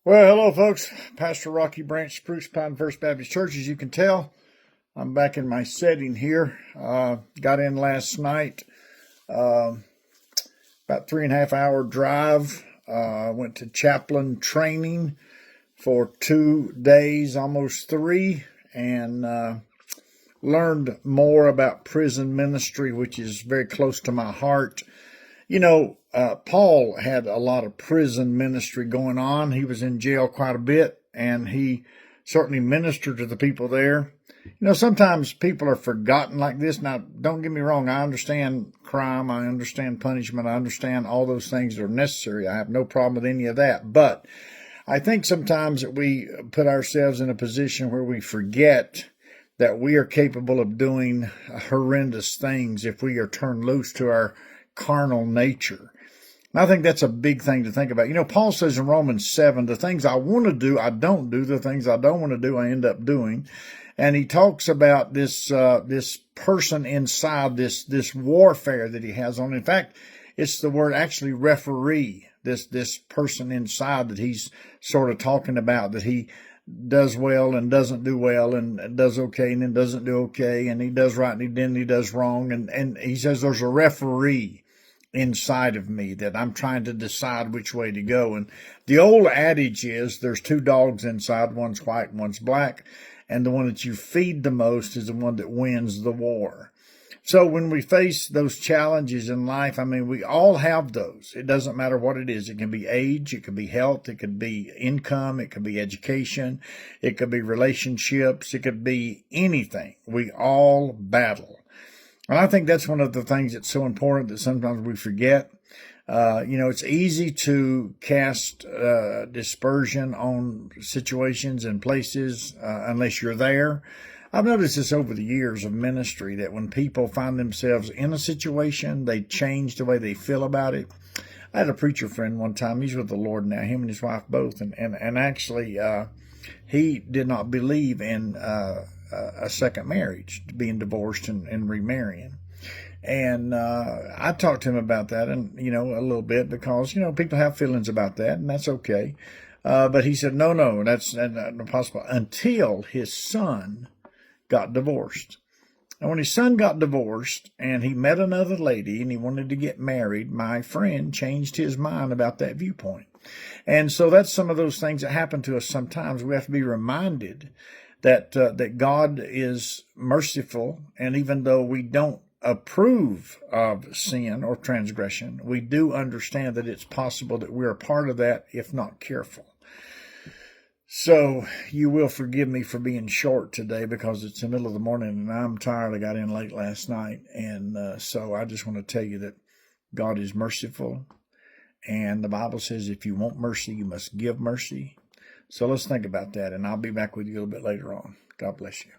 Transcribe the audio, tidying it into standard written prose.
Well, hello, folks. Pastor Rocky Branch, Spruce Pine First Baptist Church. As you can tell, I'm back in my setting here. Got in last night, about 3.5 hour drive. Went to chaplain training for 2 days, almost three, and learned more about prison ministry, which is very close to my heart. Paul had a lot of prison ministry going on. He was in jail quite a bit, and he certainly ministered to the people there. Sometimes people are forgotten like this. Now, don't get me wrong. I understand crime. I understand punishment. I understand all those things that are necessary. I have no problem with any of that. But I think sometimes that we put ourselves in a position where we forget that we are capable of doing horrendous things if we are turned loose to our carnal nature. And I think that's a big thing to think about. Paul says in Romans 7, the things I want to do, I don't do. The things I don't want to do, I end up doing. And he talks about this person inside, this warfare that he has on. In fact, it's the word actually referee, this person inside that he's sort of talking about, that he does well and doesn't do well, and does okay and then doesn't do okay, and he does right and then he does wrong. And he says there's a referee inside of me that I'm trying to decide which way to go. And the old adage is there's two dogs inside, one's white and one's black, and the one that you feed the most is the one that wins the war. So when we face those challenges in life, we all have those. It doesn't matter what it is. It can be age, it could be health, it could be income, it could be education, it could be relationships, it could be anything. We all battle. And I think that's one of the things that's so important that sometimes we forget. It's easy to cast dispersion on situations and places unless you're there. I've noticed this over the years of ministry, that when people find themselves in a situation, they change the way they feel about it. I had a preacher friend one time. He's with the Lord now, him and his wife both. And actually, he did not believe in a second marriage, being divorced and remarrying. And I talked to him about that, and a little bit, because people have feelings about that, and that's okay. But he said, no, that's not possible, until his son got divorced. And when his son got divorced and he met another lady and he wanted to get married, my friend changed his mind about that viewpoint. And so that's some of those things that happen to us sometimes. We have to be reminded that God is merciful, and even though we don't approve of sin or transgression, we do understand that it's possible that we're a part of that if not careful. So you will forgive me for being short today, because it's the middle of the morning and I'm tired. I got in late last night, and so I just want to tell you that God is merciful, and the Bible says if you want mercy, you must give mercy. So let's think about that, and I'll be back with you a little bit later on. God bless you.